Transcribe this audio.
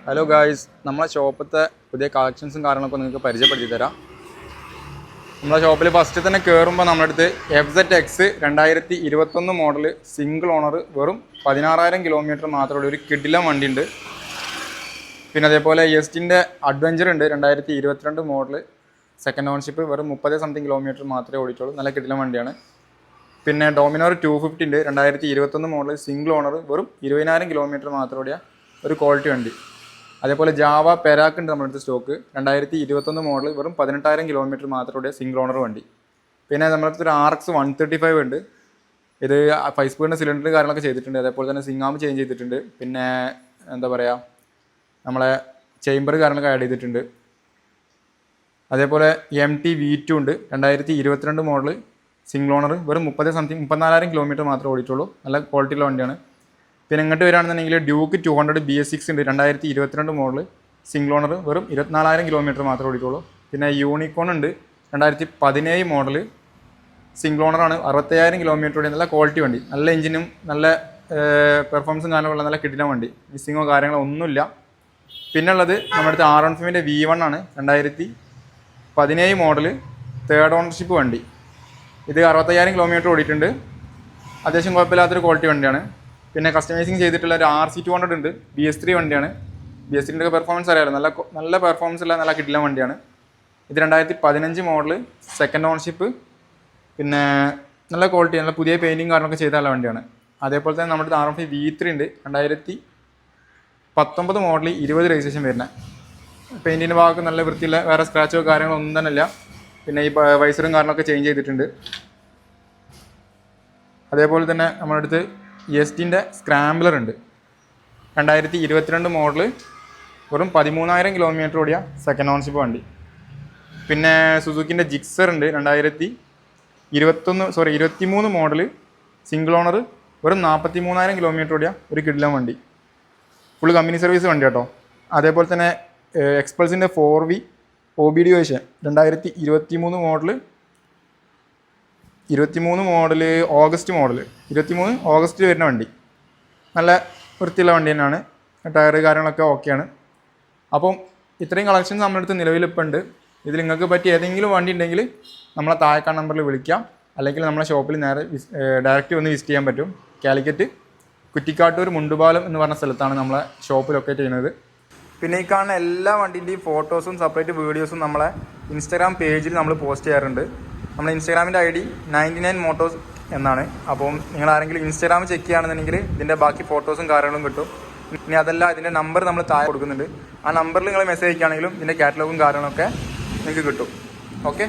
Hello guys, നമ്മളെ ഷോപ്പത്തെ പുതിയ കളക്ഷൻസും കാര്യങ്ങളൊക്കെ നിങ്ങൾക്ക് പരിചയപ്പെടുത്തി തരാം. നമ്മളെ ഷോപ്പിൽ ഫസ്റ്റ് തന്നെ കയറുമ്പോൾ നമ്മുടെ അടുത്ത് FZX 2021 മോഡൽ സിംഗിൾ ഓണർ വെറും 16,000 കിലോമീറ്റർ മാത്രമുള്ള ഒരു കിടിലം വണ്ടി ഉണ്ട്. പിന്നെ അതേപോലെ എസ്റ്റിൻ്റെ അഡ്വഞ്ചർ ഉണ്ട് 2022 മോഡൽ സെക്കൻഡ് ഓൺഷിപ്പ് വെറും 30 സംതിങ് കിലോമീറ്റർ മാത്രമേ ഓടിച്ചുള്ളൂ. നല്ല കിടിലം വണ്ടിയാണ്. പിന്നെ ഡോമിനോർ 250 ഉണ്ട് 2021 മോഡൽ സിംഗിൾ ഓണർ വെറും 20,000 കിലോമീറ്റർ മാത്രം ഓടിയ ഒരു ക്വാളിറ്റി വണ്ടി. അതേപോലെ ജാവ പെരാക്ക് ഉണ്ട് നമ്മുടെ അടുത്ത് സ്റ്റോക്ക് 2021 മോഡൽ വെറും 18,000 കിലോമീറ്റർ മാത്രം ഓടിയ സിംഗിൾ ഓണർ വണ്ടി. പിന്നെ നമ്മുടെ അടുത്ത് ഒരു RX 135 ഉണ്ട്. ഇത് 5 സ്പീഡിൻ്റെ സിലിണ്ടർ കാര്യങ്ങളൊക്കെ ചെയ്തിട്ടുണ്ട്. അതേപോലെ തന്നെ സിംഗാം ചേഞ്ച് ചെയ്തിട്ടുണ്ട്. പിന്നെ എന്താ പറയുക, നമ്മളെ ചേംബർ കാര്യങ്ങളൊക്കെ ആഡ് ചെയ്തിട്ടുണ്ട്. അതേപോലെ MT V2 ഉണ്ട് 2022 മോഡൽ സിംഗിൾ ഓണർ വെറും 34,000 കിലോമീറ്റർ മാത്രമേ ഓടിച്ചുള്ളൂ. നല്ല ക്വാളിറ്റിയുള്ള വണ്ടിയാണ്. പിന്നെ ഇങ്ങോട്ട് വരികയാണെന്നുണ്ടെങ്കിൽ ഡ്യൂക്ക് 200 BS6 ഉണ്ട് 2022 മോഡൽ സിംഗിൾ ഓണർ വെറും 24,000 കിലോമീറ്റർ മാത്രമേ ഓടിച്ചുള്ളൂ. പിന്നെ യൂണിക്കോൺ ഉണ്ട് 2017 മോഡൽ സിംഗിൾ ഓണറാണ് 65,000 കിലോമീറ്റർ ഓടിയ നല്ല ക്വാളിറ്റി വണ്ടി. നല്ല എഞ്ചിനും നല്ല പെർഫോമൻസും കാര്യങ്ങളുള്ള നല്ല കിടിലം വണ്ടി. മിസ്സിങ്ങോ കാര്യങ്ങളോ ഒന്നുമില്ല. പിന്നെ ഉള്ളത് നമ്മുടെ അടുത്ത് R15 V1 ആണ് 2017 മോഡൽ തേർഡ് ഓണർഷിപ്പ് വണ്ടി. ഇത് 65,000 കിലോമീറ്റർ ഓടിയിട്ടുണ്ട്. അത്യാവശ്യം കുഴപ്പമില്ലാത്തൊരു ക്വാളിറ്റി വണ്ടിയാണ്. പിന്നെ കസ്റ്റമൈസിങ് ചെയ്തിട്ടുള്ള ഒരു RC 200 ഉണ്ട് BS3 വണ്ടിയാണ്. BS3ൻ്റെ ഒക്കെ പെർഫോമൻസ് അറിയാമല്ലോ, നല്ല പെർഫോമൻസ് ഉള്ള നല്ല കിടിലം വണ്ടിയാണ്. ഇത് 2015 മോഡൽ സെക്കൻഡ് ഓണർഷിപ്പ്. പിന്നെ നല്ല ക്വാളിറ്റി, നല്ല പുതിയ പെയിൻറ്റിങ് കാരണമൊക്കെ ചെയ്ത നല്ല വണ്ടിയാണ്. അതേപോലെ തന്നെ നമ്മുടെ R15 V3 ഉണ്ട് 2019 മോഡൽ 20 രജിസ്ട്രേഷൻ വരുന്നത്. പെയിൻറ്റിൻ്റെ ഭാഗത്ത് നല്ല വൃത്തിയില്ല, വേറെ സ്ക്രാച്ചോ കാര്യങ്ങളോ ഒന്നും തന്നെ ഇല്ല. പിന്നെ ഈ വൈസറും കാരണമൊക്കെ ചേഞ്ച് ചെയ്തിട്ടുണ്ട്. അതേപോലെ തന്നെ നമ്മുടെ അടുത്ത് എസ്റ്റിൻ്റെ സ്ക്രാംബ്ലർ ഉണ്ട് 2022 മോഡൽ വെറും 13,000 കിലോമീറ്റർ ഓടിയ സെക്കൻഡ് ഓണർഷിപ്പ് വണ്ടി. പിന്നെ സുസുക്കിൻ്റെ ജിക്സർ ഉണ്ട് 2023 മോഡൽ സിംഗിൾ ഓണർ വെറും 43,000 കിലോമീറ്റർ ഓടിയ ഒരു കിടിലം വണ്ടി. ഫുൾ കമ്പനി സർവീസ് വണ്ടി കേട്ടോ. അതേപോലെ തന്നെ എക്സ്പൾസിൻ്റെ 4V OBD version 2023 model August model 23 ഓഗസ്റ്റിൽ വരുന്ന വണ്ടി. നല്ല വൃത്തിയുള്ള വണ്ടി തന്നെയാണ്. ടയർ കാര്യങ്ങളൊക്കെ ഓക്കെയാണ്. അപ്പം ഇത്രയും കളക്ഷൻസ് നമ്മുടെ അടുത്ത് നിലവിലിപ്പോൾ ഉണ്ട്. ഇതിൽ നിങ്ങൾക്ക് പറ്റിയ ഏതെങ്കിലും വണ്ടി ഉണ്ടെങ്കിൽ നമ്മളെ താഴെക്കാണ് നമ്പറിൽ വിളിക്കാം. അല്ലെങ്കിൽ നമ്മളെ ഷോപ്പിൽ നേരെ ഡയറക്റ്റ് വന്ന് വിസിറ്റ് ചെയ്യാൻ പറ്റും. കാലിക്കറ്റ് കുറ്റിക്കാട്ടൂർ മുണ്ടുപാലം എന്ന് പറഞ്ഞ സ്ഥലത്താണ് നമ്മളെ ഷോപ്പ് ലൊക്കേറ്റ് ചെയ്യുന്നത്. പിന്നെ ഈ കാണുന്ന എല്ലാ വണ്ടിൻ്റെയും ഫോട്ടോസും സെപ്പറേറ്റ് വീഡിയോസും നമ്മളെ ഇൻസ്റ്റാഗ്രാം പേജിൽ നമ്മൾ പോസ്റ്റ് ചെയ്യാറുണ്ട്. നമ്മുടെ ഇൻസ്റ്റാഗ്രാമിൻ്റെ ID 99 മോട്ടോസ് എന്നാണ്. അപ്പം നിങ്ങൾ ആരെങ്കിലും ഇൻസ്റ്റാഗ്രാം ചെക്ക് ചെയ്യുകയാണെന്നുണ്ടെങ്കിൽ ഇതിൻ്റെ ബാക്കി ഫോട്ടോസും കാര്യങ്ങളും കിട്ടും. ഇനി അതല്ല, ഇതിൻ്റെ നമ്പർ നമ്മൾ താഴെ കൊടുക്കുന്നുണ്ട്. ആ നമ്പറിൽ നിങ്ങൾ മെസ്സേജ് അയക്കുകയാണെങ്കിലും ഇതിൻ്റെ കാറ്റലോഗും കാര്യങ്ങളൊക്കെ നിങ്ങൾക്ക് കിട്ടും. ഓക്കെ.